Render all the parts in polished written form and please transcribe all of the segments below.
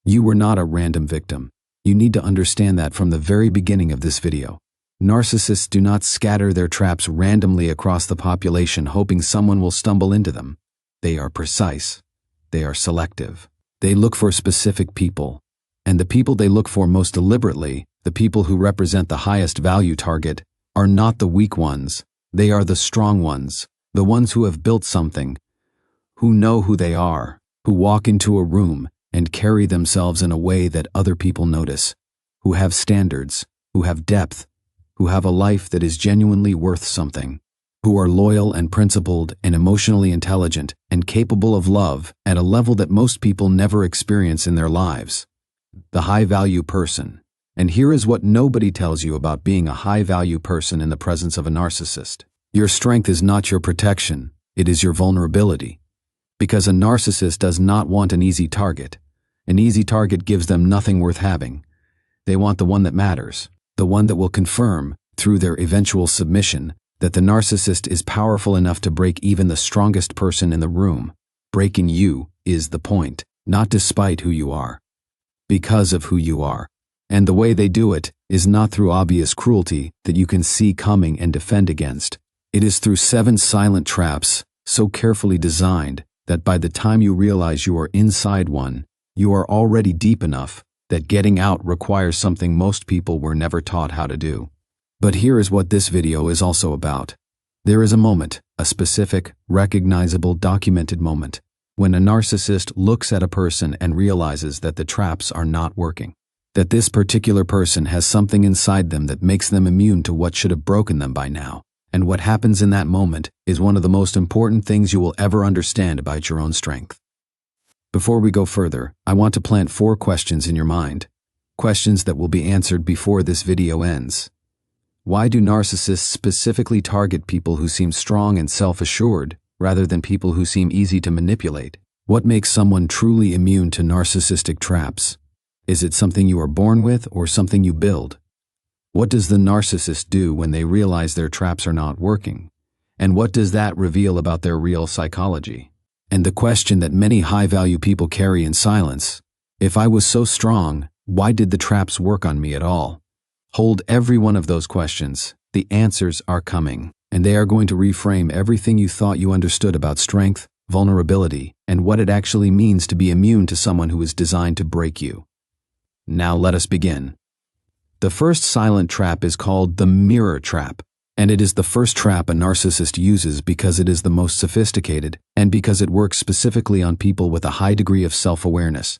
You were not a random victim. You need to understand that from the very beginning of this video. Narcissists do not scatter their traps randomly across the population hoping someone will stumble into them. They are precise. They are selective. They look for specific people. And the people they look for most deliberately, the people who represent the highest value target, are not the weak ones. They are the strong ones, the ones who have built something, who know who they are, who walk into a room and carry themselves in a way that other people notice, who have standards, who have depth, who have a life that is genuinely worth something, who are loyal and principled and emotionally intelligent and capable of love at a level that most people never experience in their lives. The high-value person. And here is what nobody tells you about being a high-value person in the presence of a narcissist. Your strength is not your protection, it is your vulnerability. Because a narcissist does not want an easy target. An easy target gives them nothing worth having. They want the one that matters, the one that will confirm, through their eventual submission, that the narcissist is powerful enough to break even the strongest person in the room. Breaking you is the point, not despite who you are. Because of who you are. And the way they do it is not through obvious cruelty that you can see coming and defend against. It is through 7 silent traps, so carefully designed that by the time you realize you are inside one, you are already deep enough that getting out requires something most people were never taught how to do. But here is what this video is also about. There is a moment, a specific, recognizable, documented moment, when a narcissist looks at a person and realizes that the traps are not working. That this particular person has something inside them that makes them immune to what should have broken them by now. And what happens in that moment is one of the most important things you will ever understand about your own strength. Before we go further, I want to plant 4 questions in your mind. Questions that will be answered before this video ends. Why do narcissists specifically target people who seem strong and self-assured, rather than people who seem easy to manipulate? What makes someone truly immune to narcissistic traps? Is it something you are born with or something you build? What does the narcissist do when they realize their traps are not working? And what does that reveal about their real psychology? And the question that many high-value people carry in silence: if I was so strong, why did the traps work on me at all? Hold every one of those questions. The answers are coming, and they are going to reframe everything you thought you understood about strength, vulnerability, and what it actually means to be immune to someone who is designed to break you. Now let us begin. The first silent trap is called the mirror trap, and it is the first trap a narcissist uses because it is the most sophisticated and because it works specifically on people with a high degree of self-awareness.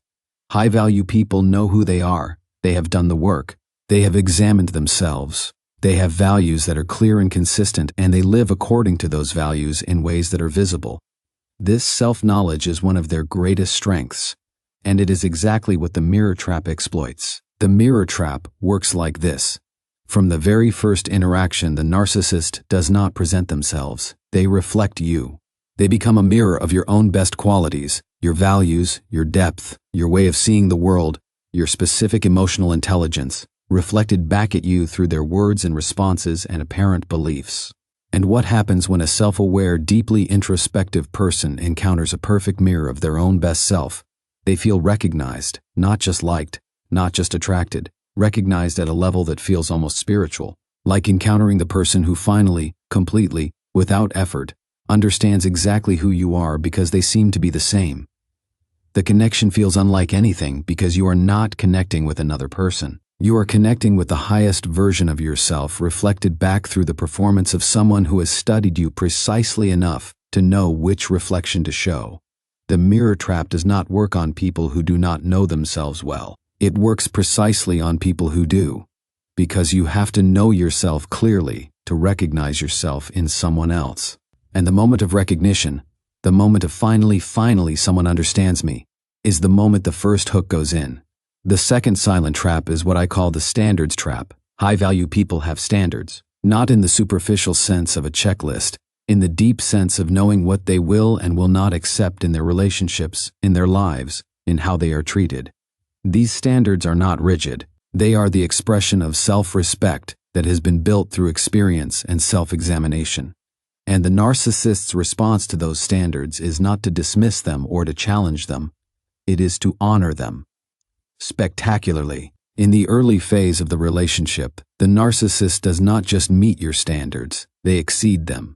High-value people know who they are, they have done the work, they have examined themselves, they have values that are clear and consistent, and they live according to those values in ways that are visible. This self-knowledge is one of their greatest strengths, and it is exactly what the mirror trap exploits. The mirror trap works like this. From the very first interaction, the narcissist does not present themselves. They reflect you. They become a mirror of your own best qualities, your values, your depth, your way of seeing the world, your specific emotional intelligence, reflected back at you through their words and responses and apparent beliefs. And what happens when a self-aware, deeply introspective person encounters a perfect mirror of their own best self? They feel recognized, not just liked, not just attracted, recognized at a level that feels almost spiritual, like encountering the person who finally, completely, without effort, understands exactly who you are because they seem to be the same. The connection feels unlike anything because you are not connecting with another person. You are connecting with the highest version of yourself reflected back through the performance of someone who has studied you precisely enough to know which reflection to show. The mirror trap does not work on people who do not know themselves well. It works precisely on people who do, because you have to know yourself clearly to recognize yourself in someone else. And the moment of recognition, the moment of finally someone understands me, is the moment the first hook goes in. The second silent trap is what I call the standards trap. High-value people have standards, not in the superficial sense of a checklist, in the deep sense of knowing what they will and will not accept in their relationships, in their lives, in how they are treated. These standards are not rigid. They are the expression of self-respect that has been built through experience and self-examination. And the narcissist's response to those standards is not to dismiss them or to challenge them. It is to honor them. spectacularly. In the early phase of the relationship, the narcissist does not just meet your standards, they exceed them.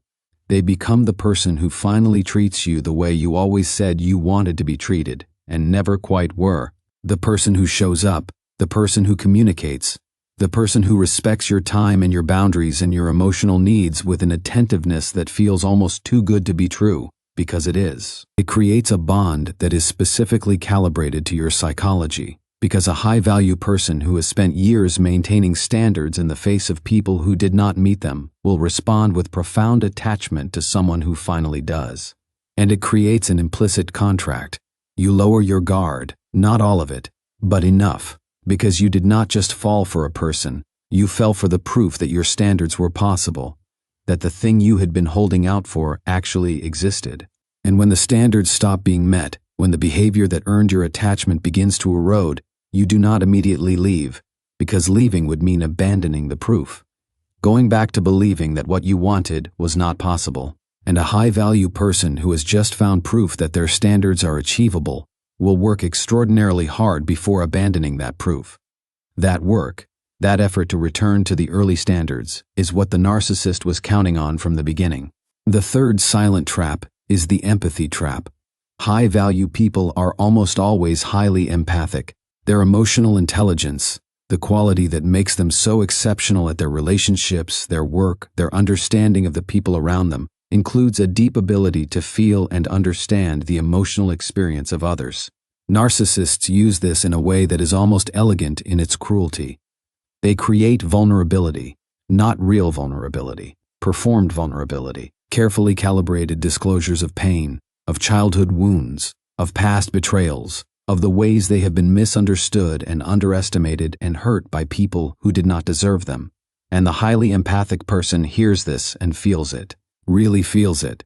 They become the person who finally treats you the way you always said you wanted to be treated, and never quite were. The person who shows up, the person who communicates, the person who respects your time and your boundaries and your emotional needs with an attentiveness that feels almost too good to be true, because it is. It creates a bond that is specifically calibrated to your psychology, because a high-value person who has spent years maintaining standards in the face of people who did not meet them will respond with profound attachment to someone who finally does. And it creates an implicit contract. You lower your guard, not all of it, but enough, because you did not just fall for a person, you fell for the proof that your standards were possible, that the thing you had been holding out for actually existed. And when the standards stop being met, when the behavior that earned your attachment begins to erode, you do not immediately leave, because leaving would mean abandoning the proof. Going back to believing that what you wanted was not possible. And a high-value person who has just found proof that their standards are achievable will work extraordinarily hard before abandoning that proof. That work, that effort to return to the early standards, is what the narcissist was counting on from the beginning. The third silent trap is the empathy trap. High-value people are almost always highly empathic. Their emotional intelligence, the quality that makes them so exceptional at their relationships, their work, their understanding of the people around them, includes a deep ability to feel and understand the emotional experience of others. Narcissists use this in a way that is almost elegant in its cruelty. They create vulnerability, not real vulnerability, performed vulnerability, carefully calibrated disclosures of pain, of childhood wounds, of past betrayals, of the ways they have been misunderstood and underestimated and hurt by people who did not deserve them. And the highly empathic person hears this and feels it, really feels it.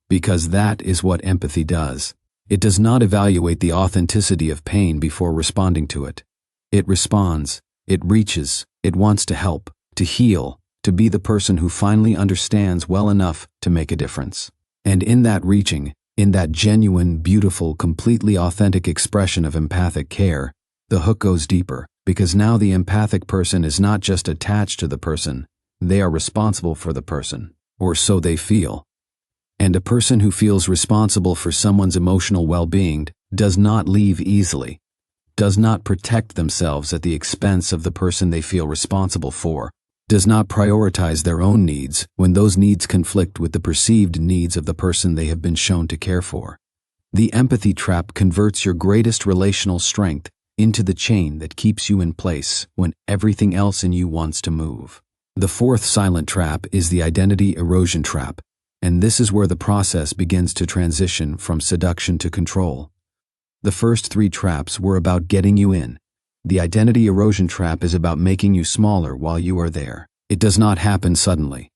Because that is what empathy does. It does not evaluate the authenticity of pain before responding to it. It responds, it reaches, it wants to help, to heal, to be the person who finally understands well enough to make a difference. And in that reaching, in that genuine, beautiful, completely authentic expression of empathic care, the hook goes deeper, because now the empathic person is not just attached to the person, they are responsible for the person, or so they feel. And a person who feels responsible for someone's emotional well-being does not leave easily, does not protect themselves at the expense of the person they feel responsible for, does not prioritize their own needs when those needs conflict with the perceived needs of the person they have been shown to care for. The empathy trap converts your greatest relational strength into the chain that keeps you in place when everything else in you wants to move. The fourth silent trap is the identity erosion trap, and this is where the process begins to transition from seduction to control. The first three traps were about getting you in. The identity erosion trap is about making you smaller while you are there. It does not happen suddenly.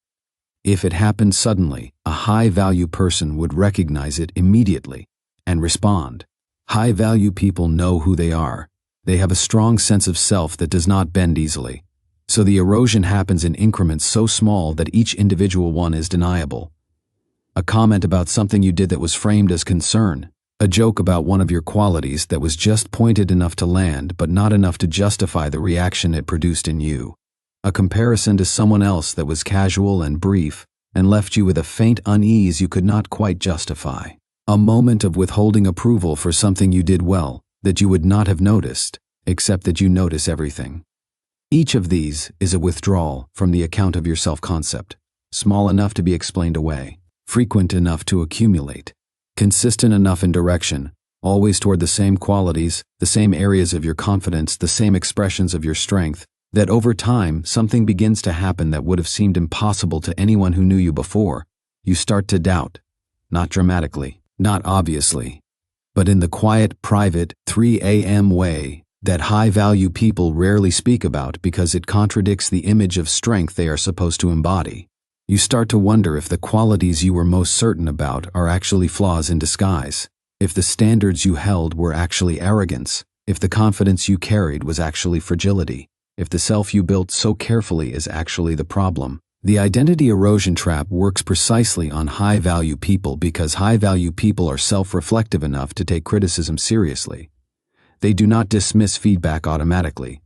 If it happened suddenly, a high-value person would recognize it immediately and respond. High-value people know who they are. They have a strong sense of self that does not bend easily. So the erosion happens in increments so small that each individual one is deniable. A comment about something you did that was framed as concern. A joke about one of your qualities that was just pointed enough to land but not enough to justify the reaction it produced in you. A comparison to someone else that was casual and brief and left you with a faint unease you could not quite justify. A moment of withholding approval for something you did well that you would not have noticed, except that you notice everything. Each of these is a withdrawal from the account of your self-concept, small enough to be explained away, frequent enough to accumulate, consistent enough in direction, always toward the same qualities, the same areas of your confidence, the same expressions of your strength, that over time something begins to happen that would have seemed impossible to anyone who knew you before. You start to doubt, not dramatically, not obviously, but in the quiet, private, 3 a.m. way that high-value people rarely speak about because it contradicts the image of strength they are supposed to embody. You start to wonder if the qualities you were most certain about are actually flaws in disguise, if the standards you held were actually arrogance, if the confidence you carried was actually fragility, if the self you built so carefully is actually the problem. The identity erosion trap works precisely on high-value people because high-value people are self-reflective enough to take criticism seriously. They do not dismiss feedback automatically.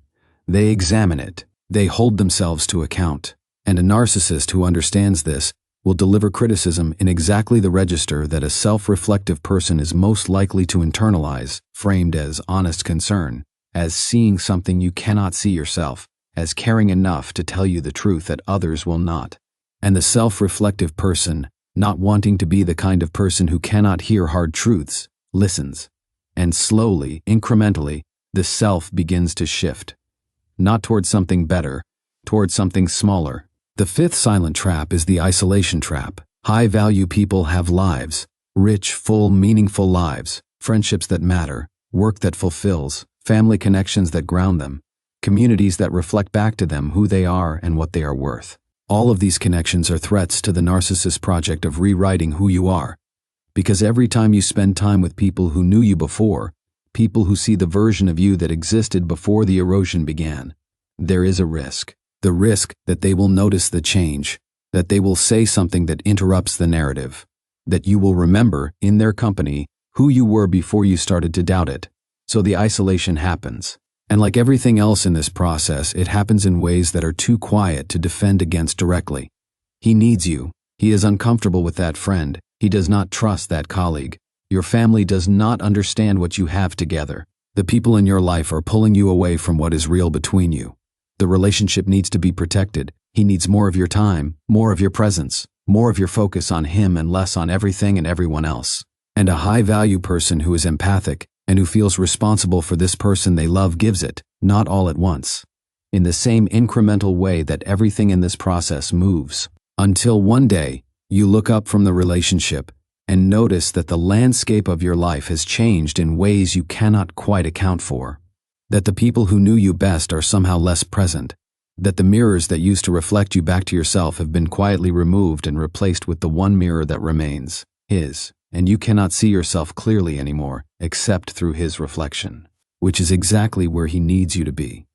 They examine it. They hold themselves to account. And a narcissist who understands this will deliver criticism in exactly the register that a self-reflective person is most likely to internalize, framed as honest concern, as seeing something you cannot see yourself, as caring enough to tell you the truth that others will not. And the self-reflective person, not wanting to be the kind of person who cannot hear hard truths, listens. And slowly, incrementally, the self begins to shift. Not towards something better, towards something smaller. The fifth silent trap is the isolation trap. High-value people have lives, rich, full, meaningful lives, friendships that matter, work that fulfills, family connections that ground them, communities that reflect back to them who they are and what they are worth. All of these connections are threats to the narcissist project of rewriting who you are. Because every time you spend time with people who knew you before, people who see the version of you that existed before the erosion began, there is a risk. The risk that they will notice the change, that they will say something that interrupts the narrative, that you will remember, in their company, who you were before you started to doubt it. So the isolation happens. And like everything else in this process, it happens in ways that are too quiet to defend against directly. He needs you. He is uncomfortable with that friend. He does not trust that colleague. Your family does not understand what you have together. The people in your life are pulling you away from what is real between you. The relationship needs to be protected. He needs more of your time, more of your presence, more of your focus on him and less on everything and everyone else. And a high-value person who is empathic and who feels responsible for this person they love gives it, not all at once, in the same incremental way that everything in this process moves. Until one day, you look up from the relationship and notice that the landscape of your life has changed in ways you cannot quite account for. That the people who knew you best are somehow less present. That the mirrors that used to reflect you back to yourself have been quietly removed and replaced with the one mirror that remains, his, and you cannot see yourself clearly anymore except through his reflection, which is exactly where he needs you to be.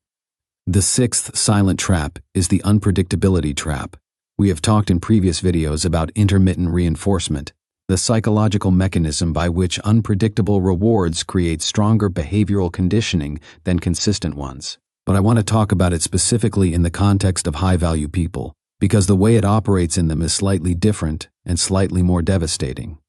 The sixth silent trap is the unpredictability trap. We have talked in previous videos about intermittent reinforcement, the psychological mechanism by which unpredictable rewards create stronger behavioral conditioning than consistent ones. But I want to talk about it specifically in the context of high-value people, because the way it operates in them is slightly different and slightly more devastating.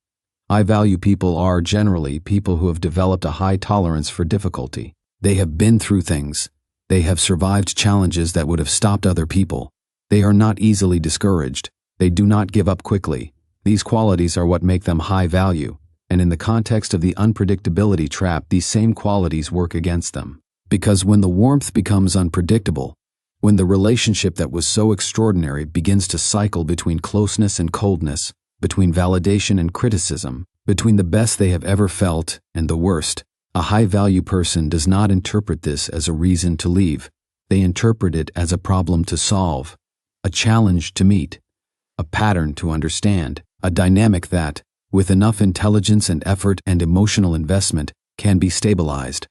High-value people are generally people who have developed a high tolerance for difficulty. They have been through things. They have survived challenges that would have stopped other people. They are not easily discouraged. They do not give up quickly. These qualities are what make them high value, and in the context of the unpredictability trap, these same qualities work against them. Because when the warmth becomes unpredictable, when the relationship that was so extraordinary begins to cycle between closeness and coldness, between validation and criticism, between the best they have ever felt and the worst, a high-value person does not interpret this as a reason to leave. They interpret it as a problem to solve, a challenge to meet, a pattern to understand, a dynamic that, with enough intelligence and effort and emotional investment, can be stabilized.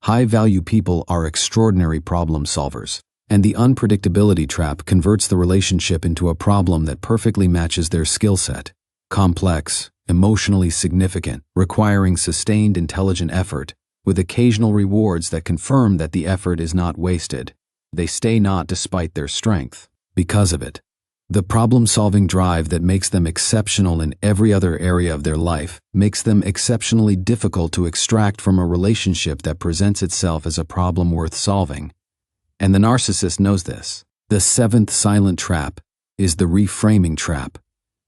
High-value people are extraordinary problem solvers, and the unpredictability trap converts the relationship into a problem that perfectly matches their skill set. Complex, emotionally significant, requiring sustained intelligent effort, with occasional rewards that confirm that the effort is not wasted. They stay not despite their strength. Because of it. The problem-solving drive that makes them exceptional in every other area of their life makes them exceptionally difficult to extract from a relationship that presents itself as a problem worth solving. And the narcissist knows this. The seventh silent trap is the reframing trap.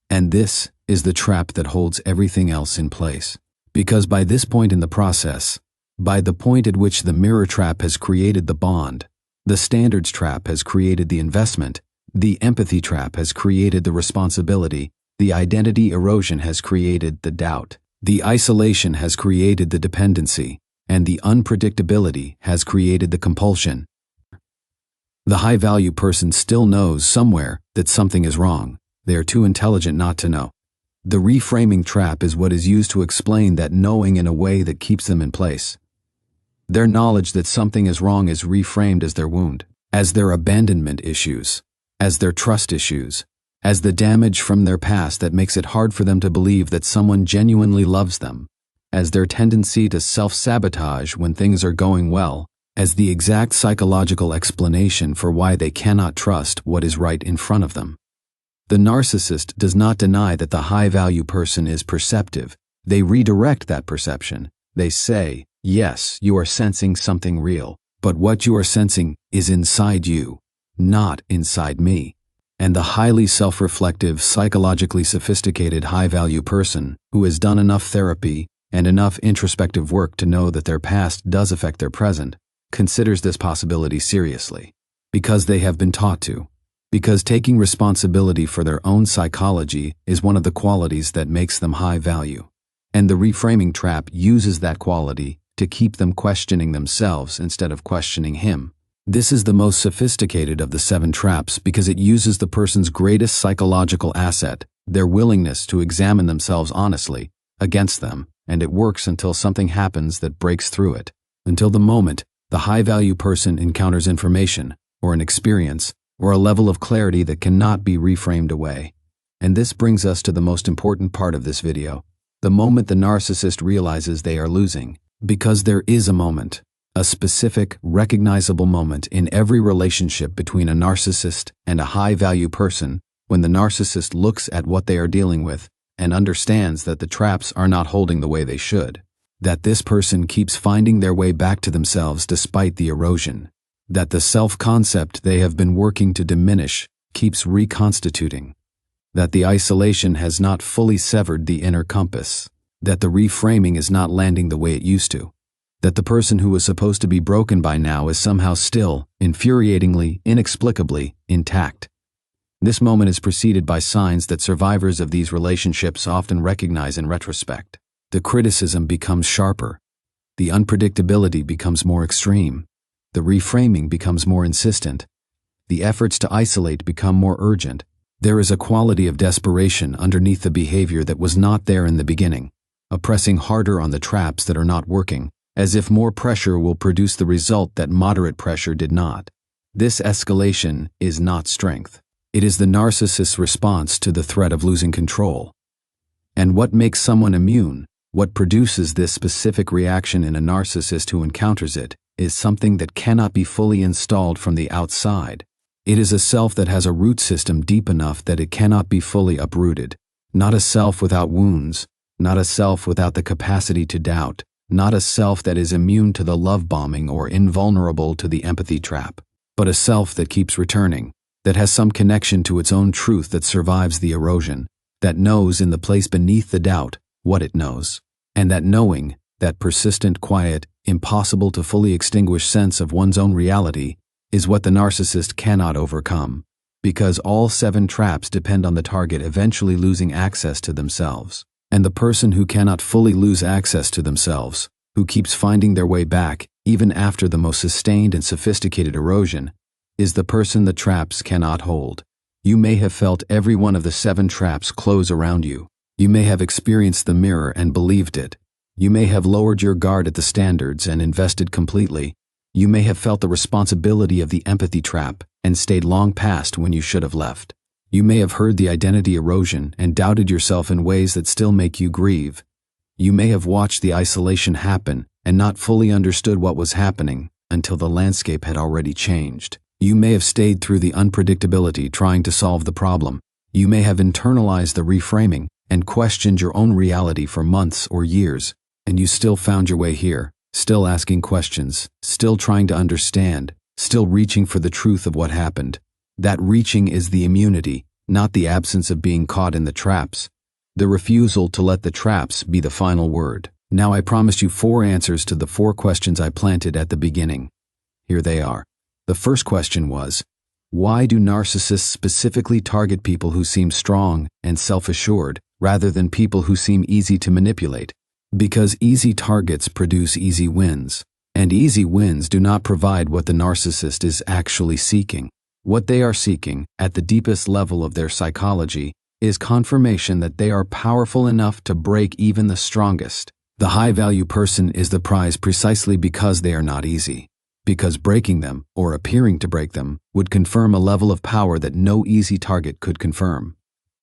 And this is the trap that holds everything else in place. Because by this point in the process, by the point at which the mirror trap has created the bond, the standards trap has created the investment, the empathy trap has created the responsibility, the identity erosion has created the doubt, the isolation has created the dependency, and the unpredictability has created the compulsion. The high-value person still knows somewhere that something is wrong. They are too intelligent not to know. The reframing trap is what is used to explain that knowing in a way that keeps them in place. Their knowledge that something is wrong is reframed as their wound, as their abandonment issues, as their trust issues, as the damage from their past that makes it hard for them to believe that someone genuinely loves them. as their tendency to self-sabotage when things are going well, as the exact psychological explanation for why they cannot trust what is right in front of them. The narcissist does not deny that the high-value person is perceptive. They redirect that perception. They say, yes, you are sensing something real, but what you are sensing is inside you, not inside me. And the highly self-reflective, psychologically sophisticated high-value person who has done enough therapy and enough introspective work to know that their past does affect their present, considers this possibility seriously. Because they have been taught to. Because taking responsibility for their own psychology is one of the qualities that makes them high value. And the reframing trap uses that quality to keep them questioning themselves instead of questioning him. This is the most sophisticated of the 7 traps because it uses the person's greatest psychological asset, their willingness to examine themselves honestly, against them, and it works until something happens that breaks through it. Until the moment the high-value person encounters information, or an experience, or a level of clarity that cannot be reframed away. And this brings us to the most important part of this video, the moment the narcissist realizes they are losing. Because there is a moment, a specific, recognizable moment in every relationship between a narcissist and a high-value person when the narcissist looks at what they are dealing with and understands that the traps are not holding the way they should, that this person keeps finding their way back to themselves despite the erosion, that the self-concept they have been working to diminish keeps reconstituting, that the isolation has not fully severed the inner compass, that the reframing is not landing the way it used to, that the person who was supposed to be broken by now is somehow still, infuriatingly, inexplicably, intact. This moment is preceded by signs that survivors of these relationships often recognize in retrospect. The criticism becomes sharper. The unpredictability becomes more extreme. The reframing becomes more insistent. The efforts to isolate become more urgent. There is a quality of desperation underneath the behavior that was not there in the beginning, a pressing harder on the traps that are not working, as if more pressure will produce the result that moderate pressure did not. This escalation is not strength. It is the narcissist's response to the threat of losing control. And what makes someone immune, what produces this specific reaction in a narcissist who encounters it, is something that cannot be fully installed from the outside. It is a self that has a root system deep enough that it cannot be fully uprooted. Not a self without wounds, not a self without the capacity to doubt, not a self that is immune to the love bombing or invulnerable to the empathy trap, but a self that keeps returning, that has some connection to its own truth that survives the erosion, that knows in the place beneath the doubt what it knows. And that knowing, that persistent, quiet, impossible to fully extinguish sense of one's own reality, is what the narcissist cannot overcome, because all 7 traps depend on the target eventually losing access to themselves. And the person who cannot fully lose access to themselves, who keeps finding their way back even after the most sustained and sophisticated erosion, is the person the traps cannot hold. You may have felt every one of the 7 traps close around you. You may have experienced the mirror and believed it. You may have lowered your guard at the standards and invested completely. You may have felt the responsibility of the empathy trap and stayed long past when you should have left. You may have heard the identity erosion and doubted yourself in ways that still make you grieve. You may have watched the isolation happen and not fully understood what was happening until the landscape had already changed. You may have stayed through the unpredictability trying to solve the problem. You may have internalized the reframing and questioned your own reality for months or years, and you still found your way here, still asking questions, still trying to understand, still reaching for the truth of what happened. That reaching is the immunity, not the absence of being caught in the traps. The refusal to let the traps be the final word. Now I promised you 4 answers to the 4 questions I planted at the beginning. Here they are. The first question was, why do narcissists specifically target people who seem strong and self-assured rather than people who seem easy to manipulate? Because easy targets produce easy wins, and easy wins do not provide what the narcissist is actually seeking. What they are seeking, at the deepest level of their psychology, is confirmation that they are powerful enough to break even the strongest. The high-value person is the prize precisely because they are not easy. Because breaking them, or appearing to break them, would confirm a level of power that no easy target could confirm.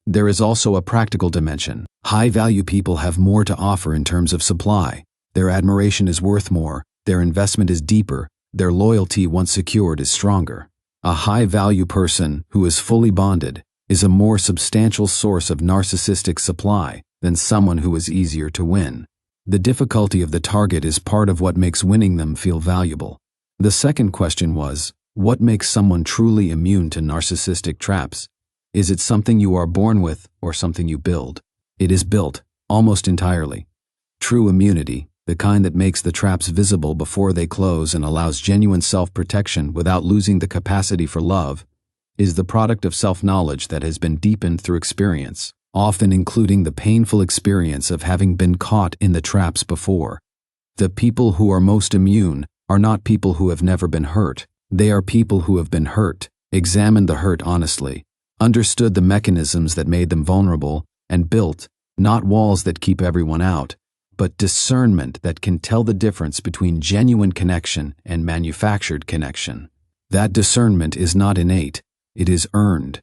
There is also a practical dimension. High-value people have more to offer in terms of supply. Their admiration is worth more, their investment is deeper, their loyalty once secured is stronger. A high-value person who is fully bonded is a more substantial source of narcissistic supply than someone who is easier to win. The difficulty of the target is part of what makes winning them feel valuable. The second question was, what makes someone truly immune to narcissistic traps? Is it something you are born with or something you build? It is built, almost entirely. True immunity, the kind that makes the traps visible before they close and allows genuine self-protection without losing the capacity for love, is the product of self-knowledge that has been deepened through experience, often including the painful experience of having been caught in the traps before. The people who are most immune are not people who have never been hurt. They are people who have been hurt, examined the hurt honestly, understood the mechanisms that made them vulnerable, and built, not walls that keep everyone out, but discernment that can tell the difference between genuine connection and manufactured connection. That discernment is not innate, it is earned,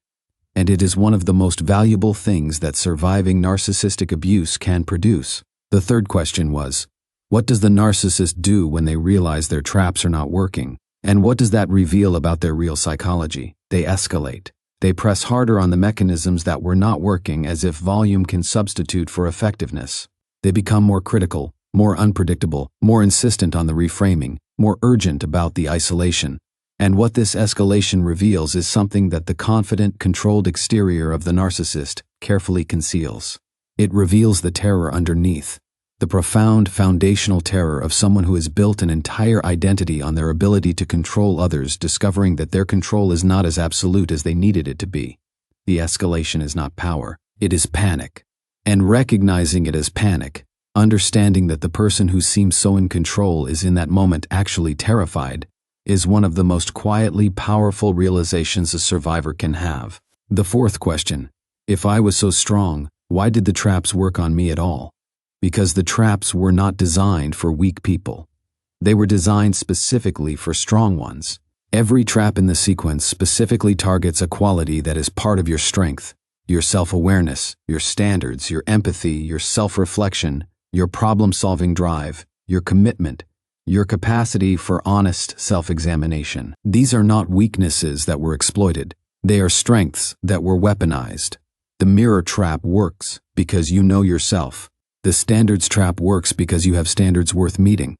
and it is one of the most valuable things that surviving narcissistic abuse can produce. The third question was, what does the narcissist do when they realize their traps are not working? And what does that reveal about their real psychology? They escalate. They press harder on the mechanisms that were not working as if volume can substitute for effectiveness. They become more critical, more unpredictable, more insistent on the reframing, more urgent about the isolation. And what this escalation reveals is something that the confident, controlled exterior of the narcissist carefully conceals. It reveals the terror underneath, the profound foundational terror of someone who has built an entire identity on their ability to control others, discovering that their control is not as absolute as they needed it to be. The escalation is not power, it is panic. And recognizing it as panic, understanding that the person who seems so in control is in that moment actually terrified, is one of the most quietly powerful realizations a survivor can have. The fourth question, if I was so strong, why did the traps work on me at all? Because the traps were not designed for weak people. They were designed specifically for strong ones. Every trap in the sequence specifically targets a quality that is part of your strength, your self-awareness, your standards, your empathy, your self-reflection, your problem-solving drive, your commitment, your capacity for honest self-examination. These are not weaknesses that were exploited. They are strengths that were weaponized. The mirror trap works because you know yourself. The standards trap works because you have standards worth meeting.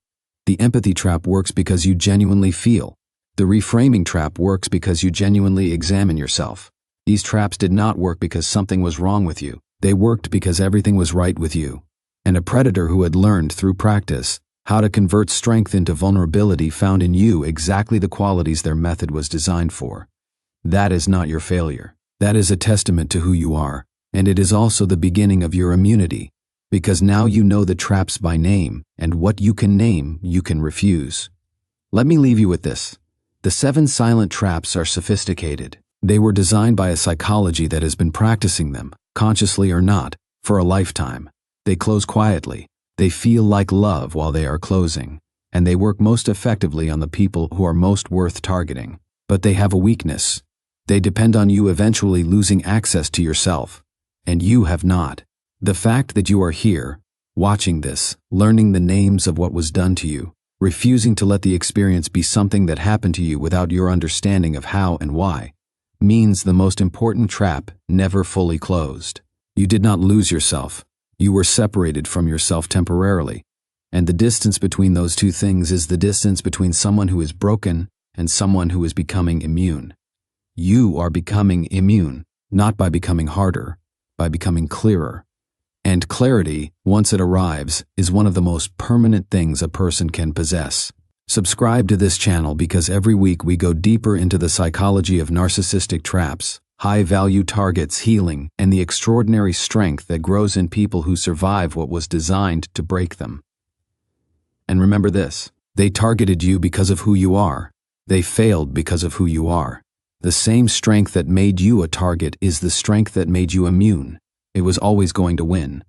The empathy trap works because you genuinely feel. The reframing trap works because you genuinely examine yourself. These traps did not work because something was wrong with you. They worked because everything was right with you. And a predator who had learned through practice how to convert strength into vulnerability found in you exactly the qualities their method was designed for. That is not your failure. That is a testament to who you are, and it is also the beginning of your immunity, because now you know the traps by name, and what you can name, you can refuse. Let me leave you with this. The 7 silent traps are sophisticated. They were designed by a psychology that has been practicing them, consciously or not, for a lifetime. They close quietly. They feel like love while they are closing, and they work most effectively on the people who are most worth targeting. But they have a weakness. They depend on you eventually losing access to yourself, and you have not. The fact that you are here, watching this, learning the names of what was done to you, refusing to let the experience be something that happened to you without your understanding of how and why, means the most important trap never fully closed. You did not lose yourself. You were separated from yourself temporarily, and the distance between those two things is the distance between someone who is broken and someone who is becoming immune. You are becoming immune, not by becoming harder, by becoming clearer. And clarity, once it arrives, is one of the most permanent things a person can possess. Subscribe to this channel because every week we go deeper into the psychology of narcissistic traps, high-value targets, healing, and the extraordinary strength that grows in people who survive what was designed to break them. And remember this, they targeted you because of who you are. They failed because of who you are. The same strength that made you a target is the strength that made you immune. It was always going to win.